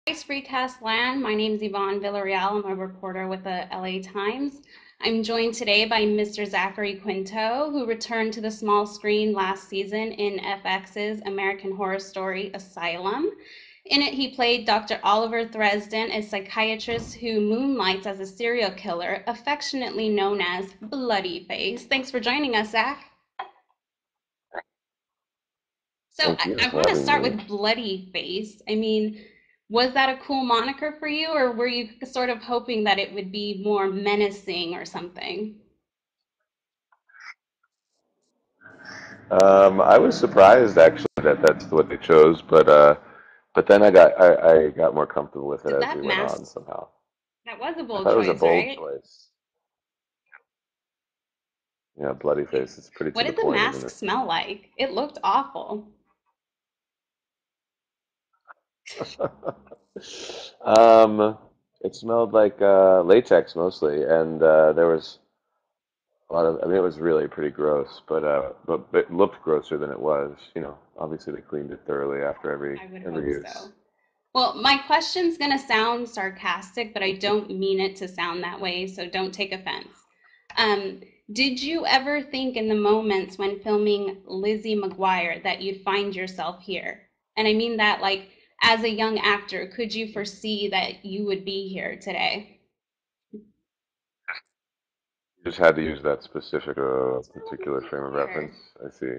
Ice Freecast Land. My name is Yvonne Villarreal. I'm a reporter with the LA Times. I'm joined today by Mr. Zachary Quinto, who returned to the small screen last season in FX's American Horror Story Asylum. In it, he played Dr. Oliver Dresden, a psychiatrist who moonlights as a serial killer, affectionately known as Bloody Face. Thanks for joining us, Zach. So Thank I, you I for want to having start me. with Bloody Face. I mean, was that a cool moniker for you, or were you sort of hoping that it would be more menacing or something? I was surprised actually that that's what they chose, but then I got more comfortable with it Because as we that went on mask, somehow. that was a I bold thought it was a choice, bold right? choice. Yeah, bloody face. It's pretty What to the did the point, isn't mask it? smell like? It looked awful. Um, it smelled like latex mostly, and there was a lot of. I mean, it was really pretty gross, but it looked grosser than it was. You know, obviously they cleaned it thoroughly after I would every hope use. so. Well, my question's going to sound sarcastic, but I don't mean it to sound that way, so don't take offense. Um, did you ever think in the moments when filming Lizzie McGuire that you'd find yourself here? And I mean that, like, as a young actor, could you foresee that you would be here today? Just had to use that specific It's a little particular bit frame of reference. weird. I see.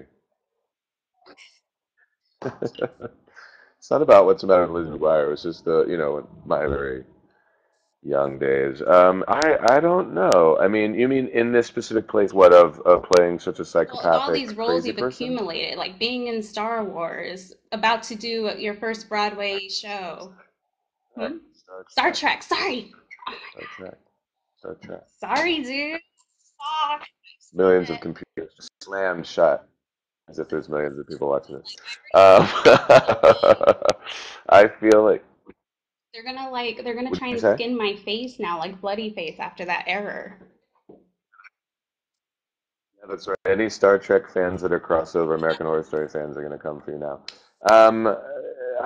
It's not about what's the matter with Lizzie McGuire. It was just my very young days. I don't know. I mean, you mean in this specific place, what of playing such a Well, of all psychopathic, these roles crazy you've person? accumulated, like being in Star Wars, about to do your first Broadway show. Hmm? Star Star Trek, Trek, sorry. Oh Star Trek, Star Trek. Sorry, dude. Fuck. Millions of Stupid. computers slammed shut as if there's millions of people watching this. I feel like. They're gonna What try did you and say? skin my face now, like bloody face after that error. Yeah, that's right. Any Star Trek fans that are crossover American Horror Story fans are going to come for you now.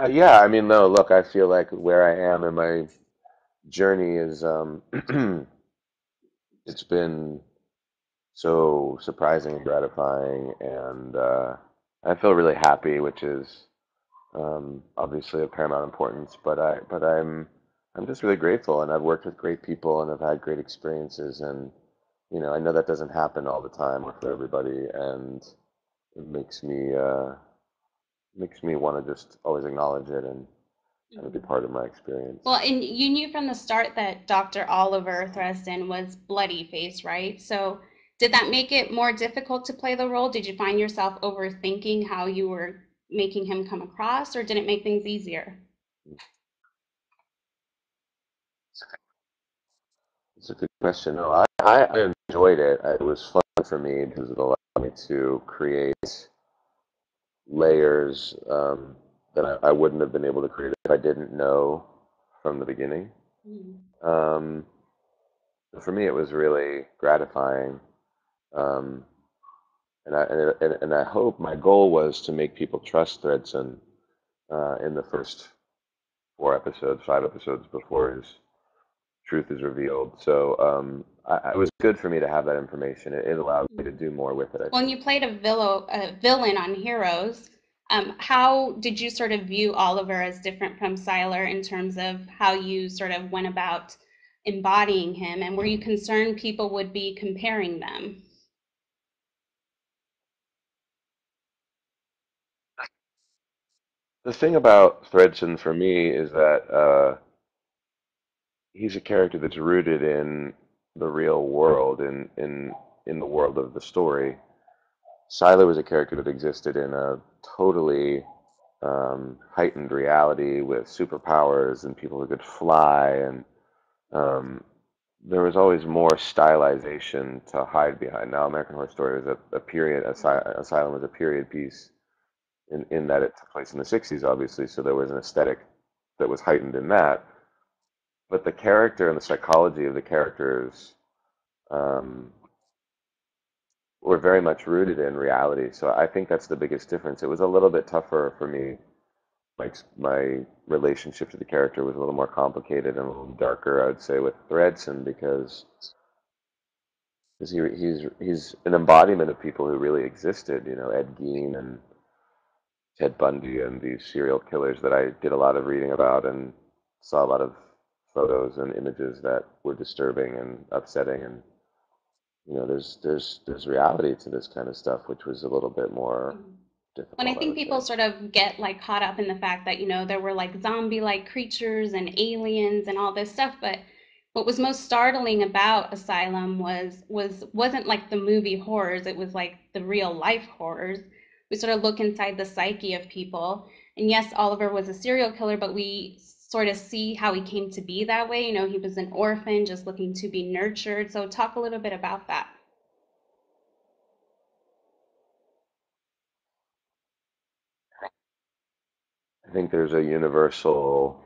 Yeah, I mean, no, look, I feel like where I am in my journey is, it's been so surprising and gratifying, and I feel really happy, which is obviously of paramount importance. I'm just really grateful, and I've worked with great people, and I've had great experiences, and I know that doesn't happen all the time or for everybody, and it makes me want to just always acknowledge it and be Mhm. part of my experience. Well, and you knew from the start that Dr. Oliver Dresden was bloody face, right? So did that make it more difficult to play the role? Did you find yourself overthinking how you were making him come across, or did it make things easier? It's a good question. No, I enjoyed it. It was fun for me because it allowed me to create layers that I wouldn't have been able to create if I didn't know from the beginning. Mhm. Um, for me, it was really gratifying. Um, and I hope my goal was to make people trust Thredson in the first 4 episodes, 5 episodes before his truth is revealed. So it was good for me to have that information. It allowed me to Mhm. do more with it, I When think. you played a villain on Heroes, how did you sort of view Oliver as different from Siler in terms of how you sort of went about embodying him, and were you concerned people would be comparing them? The thing about Thredson for me is that he's a character that's rooted in the real world, in the world of the story. Siler was a character that existed in a totally heightened reality with superpowers and people who could fly, and um, there was always more stylization to hide behind. Now, American Horror Story was a period, Asylum was a period piece in that it took place in the 60s, obviously, so there was an aesthetic that was heightened in that. But the character and the psychology of the characters um, were very much rooted in reality. So I think that's the biggest difference. It was a little bit tougher for me my relationship to the character was a little more complicated and a little darker, I would say, with Thredson because he's an embodiment of people who really existed. You know, Ed Gein and Ted Bundy and these serial killers that I did a lot of reading about and saw a lot of photos and images that were disturbing and upsetting. And you know, there's reality to this kind of stuff, which was a little bit more When I difficult, I think would people say. sort of get like caught up in the fact that, there were like zombie-like creatures and aliens and all this stuff, but what was most startling about Asylum wasn't like the movie horrors, it was like the real life horrors. We sort of look inside the psyche of people. And yes, Oliver was a serial killer, but we sort of see how he came to be that way. He was an orphan just looking to be nurtured. So talk a little bit about that. I think there's a universal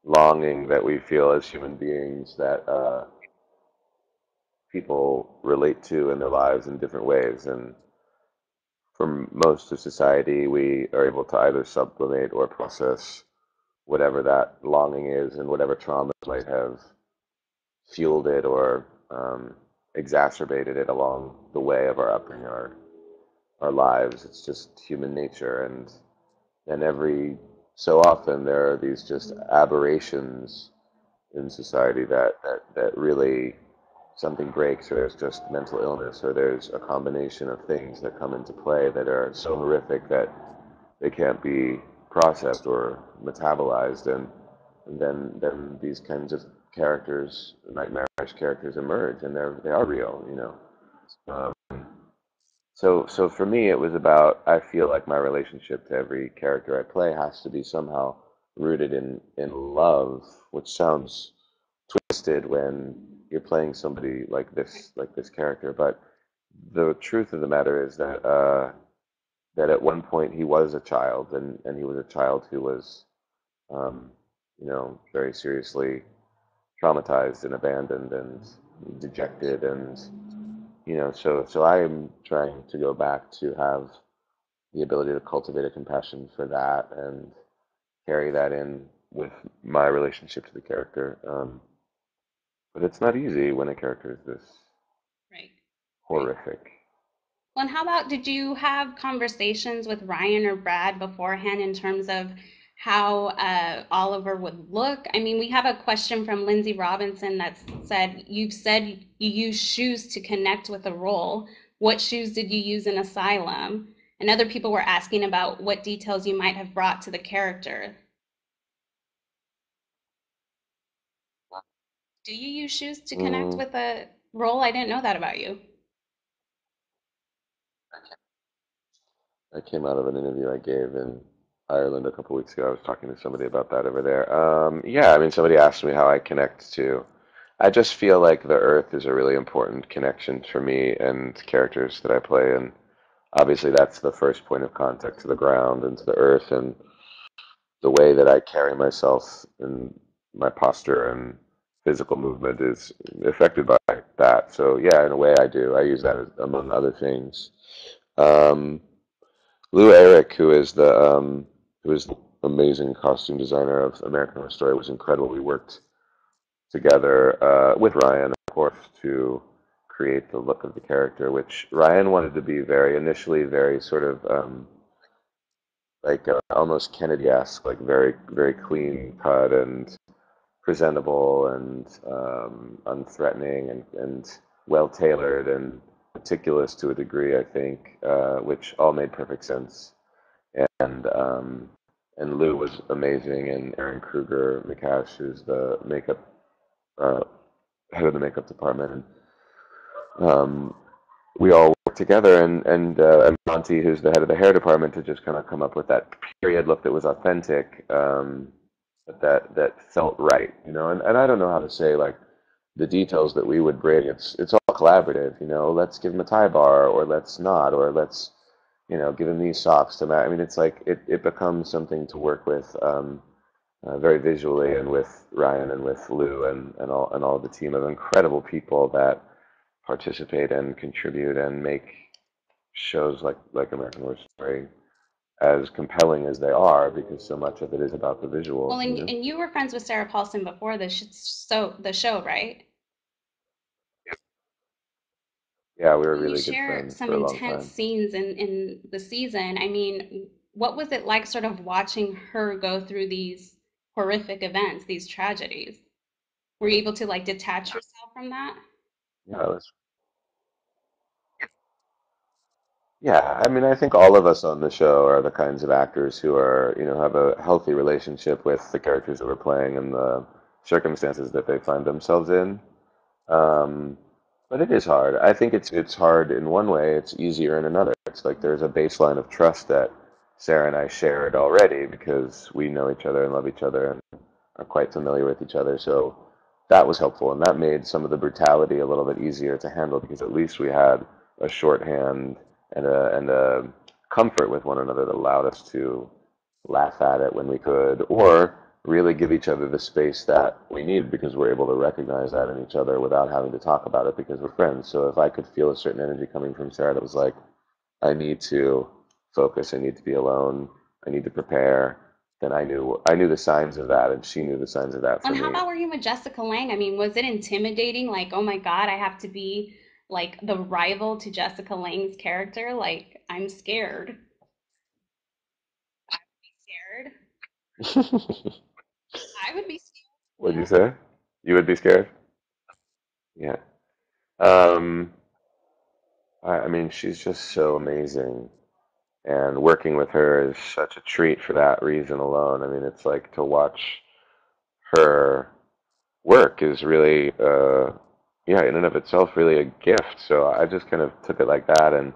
longing that we feel as human beings that people relate to in their lives in different ways. And for most of society, we are able to either sublimate or process whatever that longing is and whatever trauma might have fueled it or exacerbated it along the way of our upbringing, our lives. It's just human nature. And every so often, there are these just aberrations in society that really something breaks, or there's just mental illness, or there's a combination of things that come into play that are so horrific that they can't be processed or metabolized, and then these kinds of characters, nightmarish characters, emerge, and they are real, you know. So for me, it was about, I feel like my relationship to every character I play has to be somehow rooted in love, which sounds twisted when you're playing somebody like this character. But the truth of the matter is that at one point he was a child, and he was a child who was, um, you know, very seriously traumatized and abandoned and dejected, and you know, so I am trying to go back to have the ability to cultivate a compassion for that and carry that in with my relationship to the character. But it's not easy when a character is this Right. Right. horrific. Well, and how about, did you have conversations with Ryan or Brad beforehand in terms of how Oliver would look? I mean, we have a question from Lindsay Robinson that said, you've said you use shoes to connect with a role. What shoes did you use in Asylum? And other people were asking about what details you might have brought to the character. Do you use shoes to connect Mm, with a role? I didn't know that about you. I came out of an interview I gave in Ireland a couple weeks ago. I was talking to somebody about that over there. Yeah, I mean, somebody asked me how I connect to. I just feel like the Earth is a really important connection for me and characters that I play, and obviously that's the first point of contact to the ground and to the Earth, and the way that I carry myself and my posture and physical movement is affected by that. So yeah, in a way I do. I use that as, among other things. Um, Lou Eric, who is the amazing costume designer of American Horror Story, was incredible. We worked together with Ryan, of course, to create the look of the character, which Ryan wanted to be very initially very sort of like almost Kennedy-esque, like very clean cut and presentable and unthreatening and well tailored and meticulous to a degree, I think, which all made perfect sense. And and Lou was amazing, and Aaron Kruger McCash, who's the makeup uh, head of the makeup department, and we all worked together, and Monty, who's the head of the hair department, to just kind of come up with that period look that was authentic, that felt right, you know. And I don't know how to say like the details that we would bring. It's all collaborative, you know. Let's give him a tie bar, or let's not, or let's give him these socks to match. I mean, it's like it becomes something to work with very visually, and with Ryan and with Lou and all the team of incredible people that participate and contribute and make shows like American Horror Story as compelling as they are because so much of it is about the Well, visuals, you know? and you were friends with Sarah Paulson before the show, right? Yeah, we were You really good share friends some for a long intense time. scenes in the season. I mean, what was it like sort of watching her go through these horrific events, these tragedies? Were you able to like detach yourself from that? Yeah, it was, yeah, I mean, I think all of us on the show are the kinds of actors who are, have a healthy relationship with the characters that we're playing and the circumstances that they find themselves in. Um, but it is hard. I think it's hard in one way. It's easier in another. It's like there's a baseline of trust that Sarah and I shared already because we know each other and love each other and are quite familiar with each other. So that was helpful, and that made some of the brutality a little bit easier to handle because at least we had a shorthand and a comfort with one another that allowed us to laugh at it when we could, or really give each other the space that we need because we're able to recognize that in each other without having to talk about it because we're friends. So if I could feel a certain energy coming from Sarah that was like, I need to focus, I need to be alone, I need to prepare, then I knew the signs of that and she knew the signs of that for And how me. about working with Jessica Lange? I mean, was it intimidating? Like, oh my God, I have to be like the rival to Jessica Lange's character? Like, I'm scared. Scared. I would be What'd you scared say? You would be scared? Yeah. Um, I mean, she's just so amazing. And working with her is such a treat for that reason alone. I mean, it's like to watch her work is really, yeah, in and of itself, really a gift. So I just kind of took it like that, and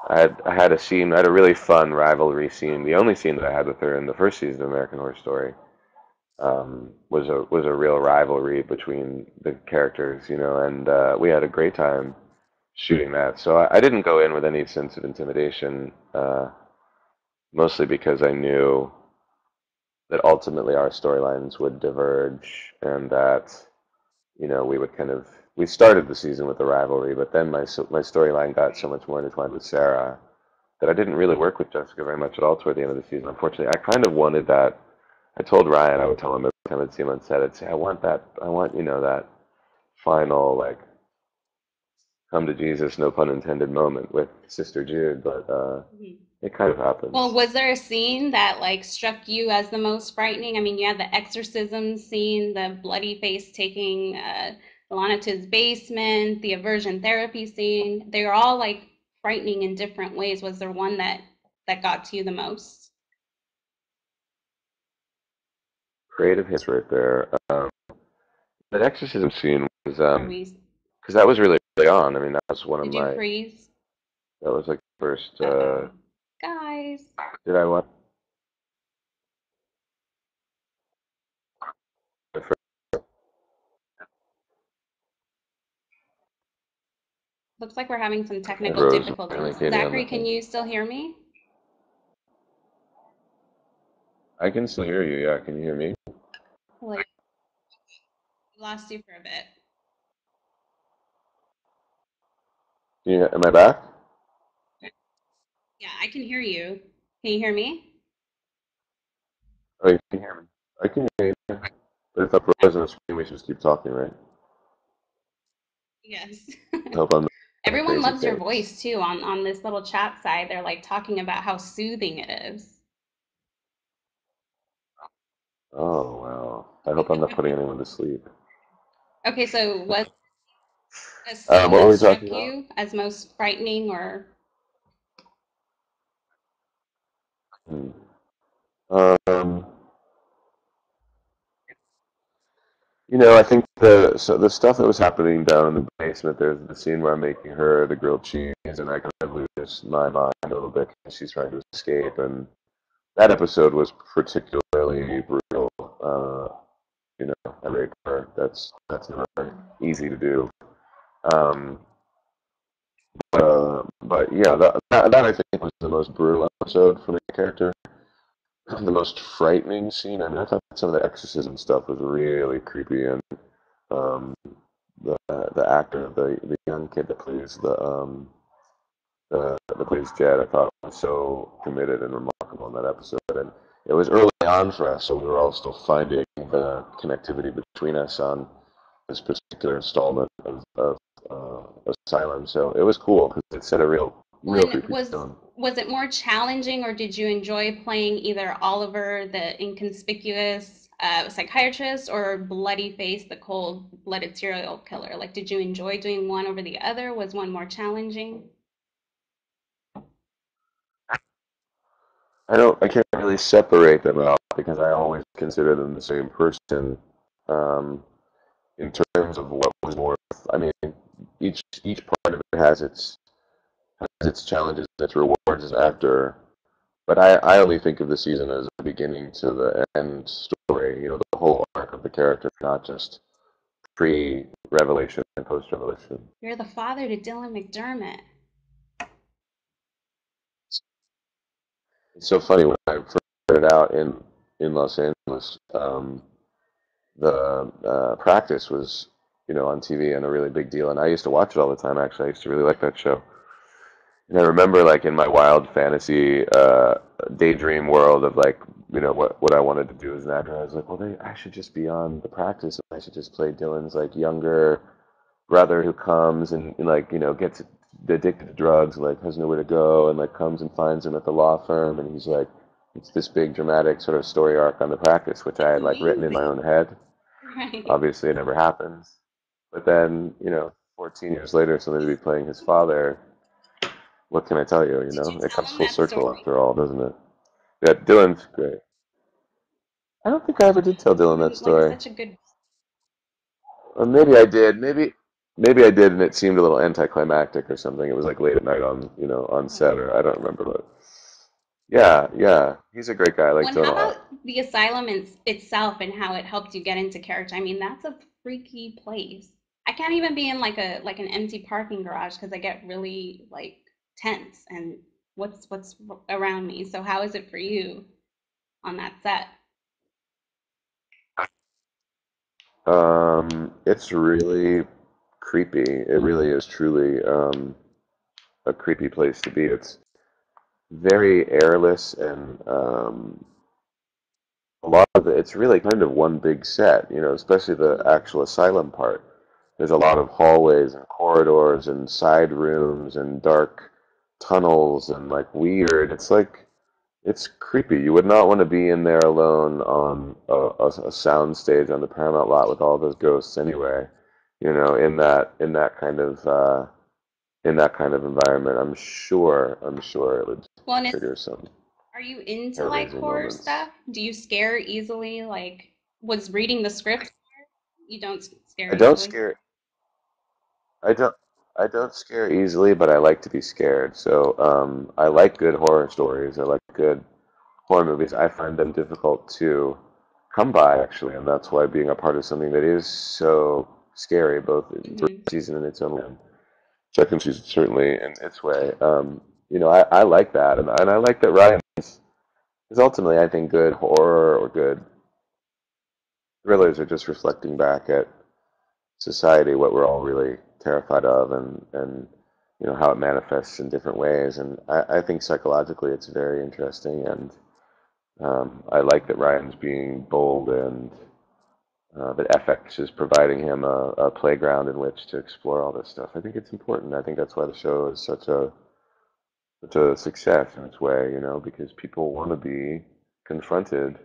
I had a scene, I had a really fun rivalry scene. The only scene that I had with her in the first season of American Horror Story was a real rivalry between the characters, and we had a great time shooting that. So I didn't go in with any sense of intimidation, mostly because I knew that ultimately our storylines would diverge and that we would we started the season with a rivalry, but then my storyline got so much more intertwined with Sarah that I didn't really work with Jessica very much at all toward the end of the season. Unfortunately, I kind of wanted that. I told Ryan, I would tell him every time I'd see him on set, I'd say, I want that, I want, that final, like, come to Jesus, no pun intended moment with Sister Jude, but scared. it kind of Well, happens. was there a scene that like struck you as the most frightening? I mean, you had the exorcism scene, the bloody face taking Alana to his basement, the aversion therapy scene. They were all like frightening in different ways. Was there one that got to you the most? Creative hits right there. That exorcism scene was, Are we? because that was really early on. I mean, that was one of Did you my, freeze? that was like first, Uh-oh, guys. did I what? Looks like we're having some technical Rose, difficulties. Katie on the Zachary, can thing. you still hear me? I can still hear you. Yeah, can you hear me? Like, we lost you for a bit. Am I back? Yeah, I can hear you. Can you hear me? Oh, you can hear me. I can hear you. But if I froze on the screen, we should just keep talking, right? Yes. I hope I'm not doing a Everyone crazy loves your face. voice too on this little chat side. They're like talking about how soothing it is. Oh, wow. I hope I'm not putting anyone to sleep. Okay, so was a scene What were that we talking struck about? you as most frightening or Hmm. Um, I think the stuff that was happening down in the basement. There's the scene where I'm making her the grilled cheese, and I kind of lose my mind a little bit because she's trying to escape, and that episode was particularly brutal. I raped her. That's never easy to do. Um, but yeah, that I think was the most brutal episode for the character. The most frightening scene. I mean, I thought some of the exorcism stuff was really creepy, and um, the actor, the young kid that plays that plays Jed, I thought was so committed and remarkable. remarkable in that episode. And it was early on for us, so we were all still finding the connectivity between us on this particular installment of Asylum. So it was cool because it set a Well, real and creepy tone. was it more challenging, or did you enjoy playing either Oliver, the inconspicuous psychiatrist, or Bloody Face, the cold-blooded serial killer? Like, did you enjoy doing one over the other? Was one more challenging? I can't really separate them out because I always consider them the same person. Um, in terms of what was more, I mean, each part of it has its challenges, its rewards as an actor. But I only think of the season as a beginning to the end story. You know, the whole arc of the character, not just pre-revelation and post-revelation. You're the father to Dylan McDermott. It's so funny when I first started out in Los Angeles. The practice was, you know, on TV and a really big deal, and I used to watch it all the time. Actually, I used to really like that show. And I remember, like, in my wild fantasy daydream world of, like, you know, what I wanted to do as an actor, I was like, well, I should just be on the practice. I should just play Dylan's, like, younger brother who comes and like, you know, gets addicted to drugs, and, like, has nowhere to go, and, like, comes and finds him at the law firm, and he's like, it's this big dramatic sort of story arc on the practice, which I had, like, written in my Amazing. own head. Right. Obviously, it never happens. But then, you know, 14 years later, somebody to be playing his father, what can I tell you? You Did you know, it tell comes him full that circle story? after all, doesn't it? Yeah, Dylan's great. I don't think I ever did tell Dylan that Like story. such a good. Or maybe I did. Maybe I did, and it seemed a little anticlimactic or something. It was like late at night on, you know, on set, or I don't remember. But yeah, yeah, he's a great guy. I like When Dylan how a lot. about the asylum itself and how it helped you get into character? I mean, that's a freaky place. I can't even be in like an empty parking garage because I get really like tense and what's around me. So how is it for you on that set? It's really creepy. It really is truly a creepy place to be. It's very airless, and a lot of it, it's really kind of one big set, you know, especially the Mhm. actual asylum part. There's a lot of hallways and corridors and side rooms and dark tunnels and, like, weird. It's like, it's creepy. You would not want to be in there alone on a sound stage on the Paramount lot with all those ghosts anyway. You know, in that kind of environment, I'm sure it would Well, and trigger some are you into like hair-raising horror moments. stuff? Do you scare easily? Like, was reading the script? You don't scare I don't easily? scare. I don't. I don't scare easily, but I like to be scared. So I like good horror stories. I like good horror movies. I find them difficult to come by, actually, and that's why being a part of something that is so scary, both in first Hmm. season in its own way, and second season certainly in its way. You know, I like that, and I like that Ryan is ultimately, I think, good horror or good thrillers are just reflecting back at society, what we're all really terrified of, and you know how it manifests in different ways. And I think psychologically it's very interesting, and I like that Ryan's being bold, and that FX is providing him a playground in which to explore all this stuff. I think it's important. I think that's why the show is such a success in its way, you know, because people want to be confronted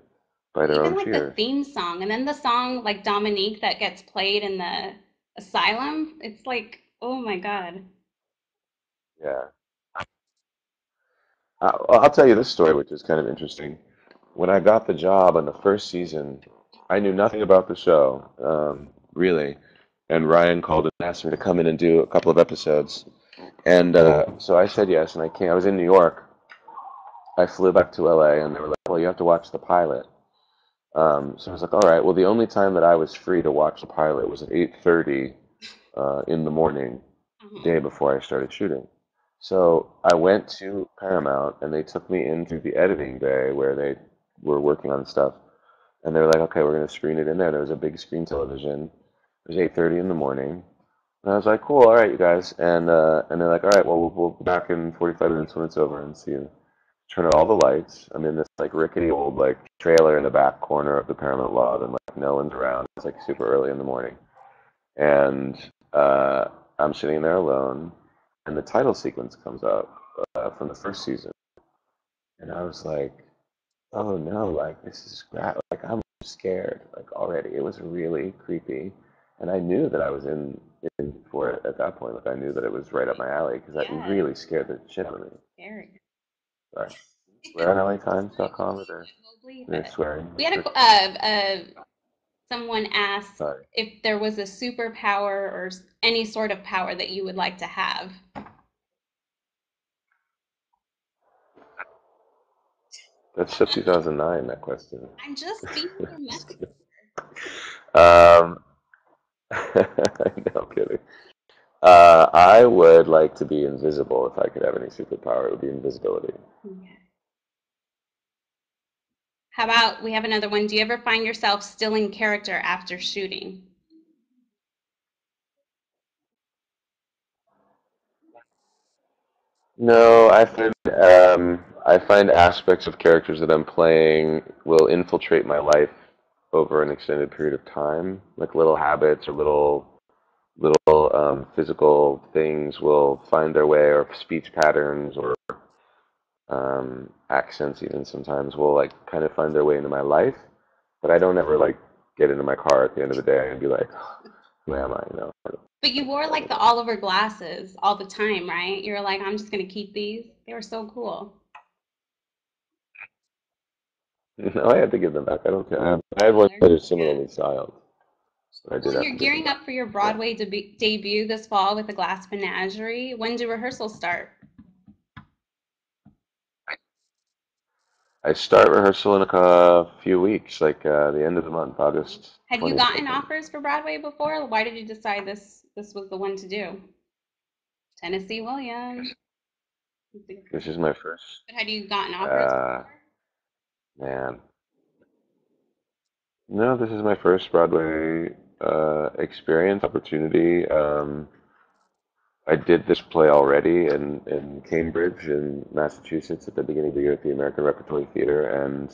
by Well, their even own like the fears. theme song, and then the song like Dominique that gets played in the asylum, it's like, oh my God. Yeah. I'll tell you this story, which is kind of interesting. When I got the job on the first season, I knew nothing about the show, really. And Ryan called and asked me to come in and do a couple of episodes. And so I said yes, and I came. I was in New York. I flew back to LA, and they were like, well, you have to watch the pilot. So I was like, all right. Well, the only time that I was free to watch the pilot was at 8:30 in the morning, the Uh-huh. day before I started shooting. So I went to Paramount, and they took me into the editing bay where they were working on stuff. And they were like, okay, we're going to screen it in there. There was a big screen television. It was 8:30 in the morning. And I was like, cool, all right, you guys. And they're like, all right, well, we'll be back in 45 minutes when it's over and see you. turn out all the lights. I'm in this like rickety old like trailer in the back corner of the Paramount Lot, and like no one's around. It's like super early in the morning, and I'm sitting there alone, and the title sequence comes up from the first season, and I was like, oh no, like this is like I'm scared like already. It was really creepy, and I knew that I was in for it at that point. Like I knew that it was right up my alley because that Yes, really scared the shit out of me. very. Sorry. Swear on LATimes.com, or they're swearing We had restrictions. someone asked Sorry. if there was a superpower or any sort of power that you would like to have. That's so 2009, that question. I'm just being your Just messenger. kidding. Um, no kidding. I would like to be invisible if I could have any superpower. It would be invisibility. Okay. How about we have another one? Do you ever find yourself still in character after shooting? No, I find aspects of characters that I'm playing will infiltrate my life over an extended period of time, like little habits or little physical things will find their way, or speech patterns, or accents even sometimes will like kind of find their way into my life. But I don't ever like get into my car at the end of the day and be like, who am I? But you wore like the Oliver glasses all the time, right? You were like, I'm just gonna keep these. They were so cool. No, I had to give them back. I don't care. I had ones Similar. that are Yeah. similarly styled, but I Well, did and have you're to give them gearing back. up for your Yeah. Broadway debut this fall with the Glass Menagerie. When do rehearsals start? I start rehearsal in a few weeks, like the end of the month, August Had you 20th, I gotten think. offers for Broadway before? Why did you decide this was the one to do? Tennessee Williams. This is my first, But had you gotten offers uh, before? man. No, this is my first Broadway experience, opportunity. I did this play already in Cambridge, in Massachusetts, at the beginning of the year at the American Repertory Theater, and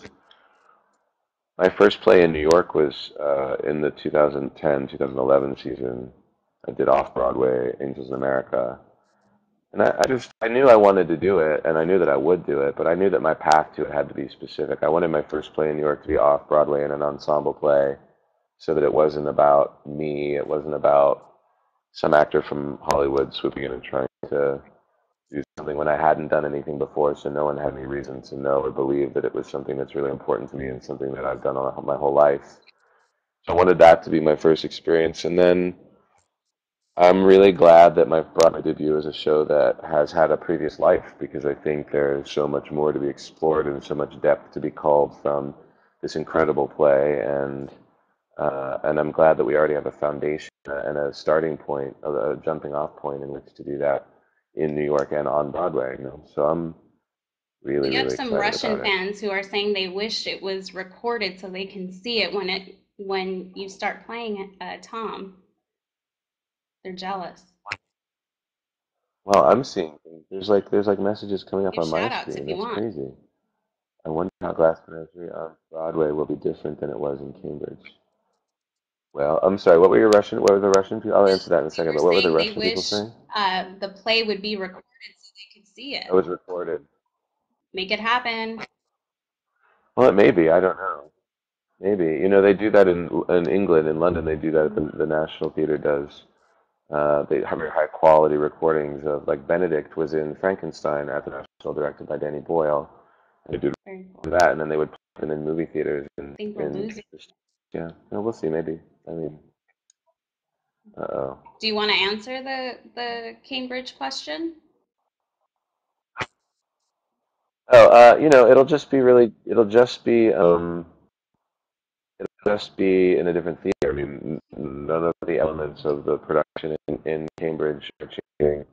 my first play in New York was in the 2010-2011 season. I did off Broadway, Angels in America, and I knew I wanted to do it, and I knew that I would do it, but I knew that my path to it had to be specific. I wanted my first play in New York to be off Broadway in an ensemble play, so that it wasn't about me. It wasn't about some actor from Hollywood swooping in and trying to do something when I hadn't done anything before, so no one had any reason to know or believe that it was something that's really important to me and something that I've done all my whole life. So I wanted that to be my first experience, and then I'm really glad that my Broadway debut is a show that has had a previous life, because I think there's so much more to be explored and so much depth to be called from this incredible play, and I'm glad that we already have a foundation and a starting point, a jumping off point in which to do that in New York and on Broadway. So I'm really, We have really some excited Russian about it. fans who are saying they wish it was recorded so they can see it when you start playing Tom. They're jealous. Well, I'm seeing things. There's like messages coming up Give on my shout outs screen. if you That's want. crazy. I wonder how Glass Menagerie on Broadway will be different than it was in Cambridge. Well, I'm sorry. What were the Russian people? I'll answer that in a They second. were But what were the saying they Russian people wish saying? the play would be recorded so they could see It it. was recorded. Make it happen. Well, it may be. I don't know. Maybe. They do that in England, in London. They do that. The National Theatre does. They have very high quality recordings of, like, Benedict was in Frankenstein at the National, directed by Danny Boyle. And they do Very cool. that, and then they would put it in movie theaters I think we're in losing. yeah. No, we'll see. Maybe. I mean, uh-oh. Do you want to answer the Cambridge question? Oh, it'll just be in a different theater. I mean, none of the elements of the production in Cambridge are changing,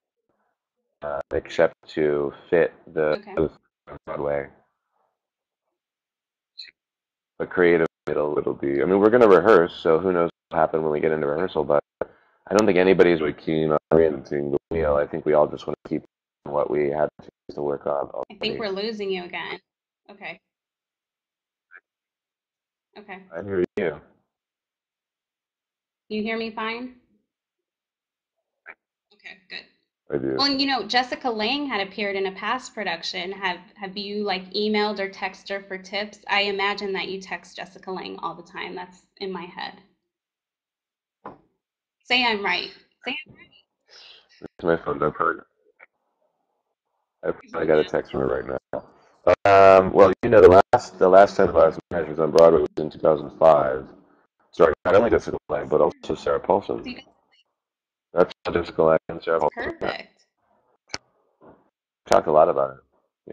except to fit the Okay. Broadway. But creative, it'll be. I mean, we're going to rehearse, so who knows what will happen when we get into rehearsal. But I don't think anybody's really keen on reinventing the wheel. I think we all just want to keep what we had to work on I think already. we're losing you again. Okay. Okay. I hear you. You hear me fine? Okay, good. I do. Well, and Jessica Lange had appeared in a past production. Have you like emailed or texted her for tips? I imagine that you text Jessica Lange all the time. That's in my head. Say I'm right. Say It's my phone. I I'm probably right. got a text from her right now. Well, the last time I was Measures on Broadway was in 2005. Sorry, not only Jessica Lange, but also Sarah Paulson. See, That's Jessica Lange and Sarah that's Paulson. Yeah. perfect. Talked a lot about it.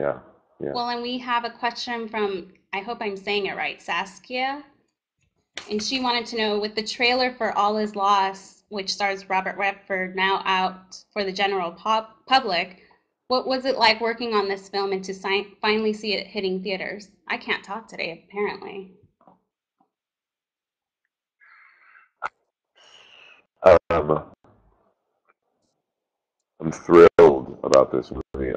Yeah, yeah. Well, and we have a question from, I hope I'm saying it right, Saskia. And she wanted to know, with the trailer for All Is Lost, which stars Robert Redford, now out for the general public, what was it like working on this film and to finally see it hitting theaters? I can't talk today, apparently. Um, I'm thrilled about this movie.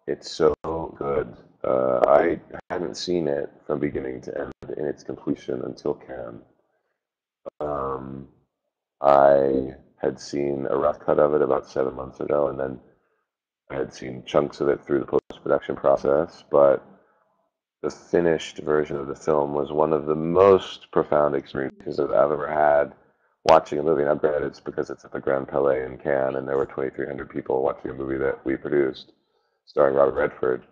It's so good. I hadn't seen it from beginning to end in its completion until Cannes. Um, I had seen a rough cut of it about 7 months ago, and then I had seen chunks of it through the post-production process. But the finished version of the film was one of the most profound experiences that I've ever had watching a movie. Now, granted, it's because it's at the Grand Palais in Cannes, and there were 2,300 people watching a movie that we produced, starring Robert Redford.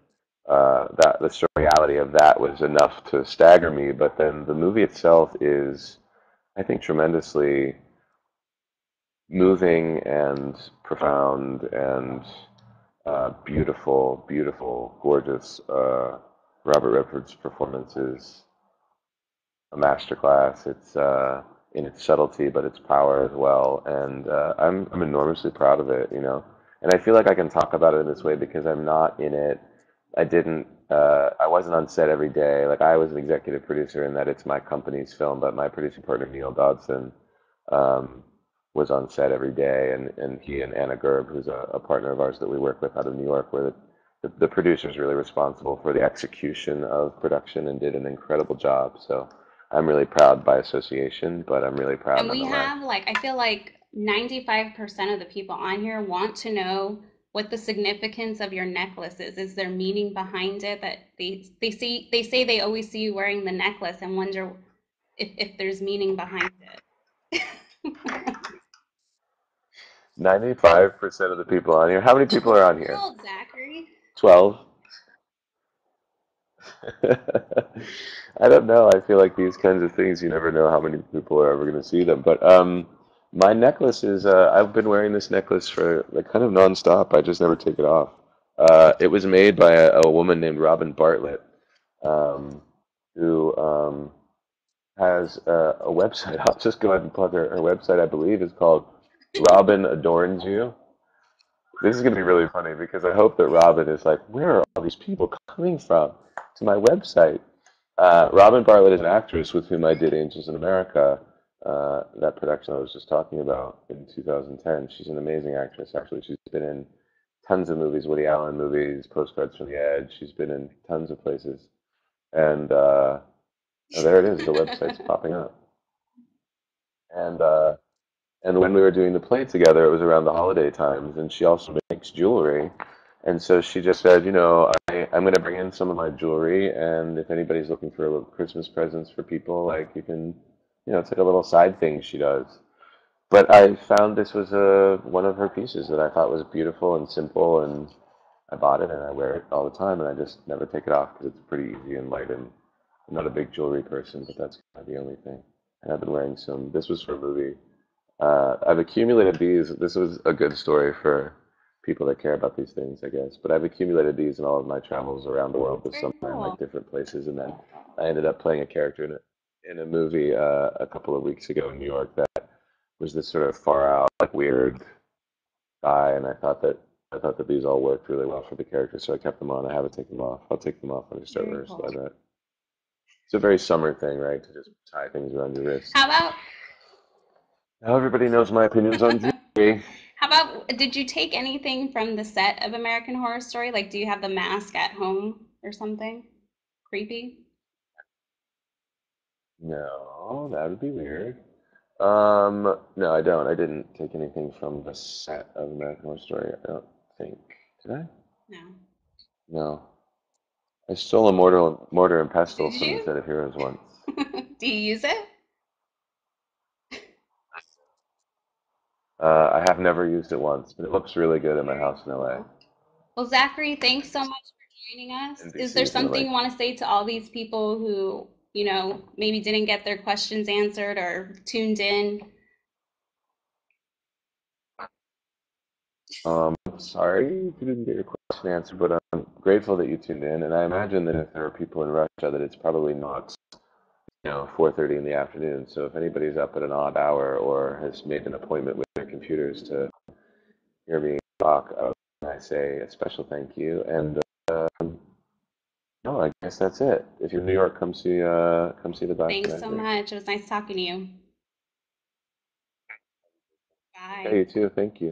That the surreality of that was enough to stagger me. But then the movie itself is, I think, tremendously moving and profound and beautiful, beautiful, gorgeous. Robert Redford's performance is a masterclass. It's in its subtlety, but its power as well. And I'm enormously proud of it, you know. And I feel like I can talk about it in this way because I'm not in it. I wasn't on set every day. Like I was an executive producer in that it's my company's film, but my producing partner Neil Dodson um, was on set every day, and he and Anna Gerb, who's a partner of ours that we work with out of New York, were the producers really responsible for the execution of production and did an incredible job. So I'm really proud by association, but I'm really proud And we nonetheless. have, like, I feel like 95% of the people on here want to know what the significance of your necklace is. Is there meaning behind it that they say they always see you wearing the necklace and wonder if there's meaning behind it. 95% of the people on here. How many people are on here? World, Zachary. 12? I don't know. I feel like these kinds of things, you never know how many people are ever going to see them. But my necklace is, I've been wearing this necklace for like kind of nonstop. I just never take it off. It was made by a woman named Robin Bartlett, um, who has a website. I'll just go ahead and plug her website, I believe, is called Robin Adorns You. This is going to be really funny because I hope that Robin is like, where are all these people coming from to my website? Robin Bartlett is an actress with whom I did Angels in America, that production I was just talking about in 2010. She's an amazing actress, actually. She's been in tons of movies, Woody Allen movies, Postcards from the Edge. She's been in tons of places. And there it is, the website's popping up. And when we were doing the play together, it was around the holiday times, and she also makes jewelry. And so she just said, I'm going to bring in some of my jewelry, and if anybody's looking for a little Christmas presents for people, like you can, it's like a little side thing she does. But I found this was one of her pieces that I thought was beautiful and simple, and I bought it and I wear it all the time, and I just never take it off because it's pretty easy and light, and I'm not a big jewelry person, but that's kind of the only thing. And I've been wearing some. This was for a movie. I've accumulated these. This was a good story for people that care about these things, I guess. But I've accumulated these in all of my travels around the world this Very summer in like cool. different places, and then I ended up playing a character in a movie a couple of weeks ago in New York that was this sort of far out, like weird guy, and I thought that these all worked really well for the character, so I kept them on. I haven't taken them off. I'll take them off when I start Very rehearsal. cool. I bet it's a very summer thing, right? To just tie things around your wrist. How about Now everybody knows my opinions on how jewelry. did you take anything from the set of American Horror Story? Like, do you have the mask at home or something? Creepy. No, that would be weird. No, I don't. I didn't take anything from the set of American Horror Story. I don't think. Did I? No. No. I stole a mortar and pestle Did from the you? set of Heroes once. Do you use it? I have never used it once, but it looks really good in my Very house in LA. cool. Well, Zachary, thanks so much for joining us. Is NBC there is gonna something like. you want to say to all these people who, maybe didn't get their questions answered or tuned in? Sorry if you didn't get your question answered, but I'm grateful that you tuned in. And I imagine that if there are people in Russia, that it's probably not, 4:30 in the afternoon. So if anybody's up at an odd hour or has made an appointment with their computers to hear me talk, I say a special thank you. And no, I guess that's it. If you're in New York, come see the Thanks so documentary. much. It was nice talking to you. Okay, Bye. you too. Thank you.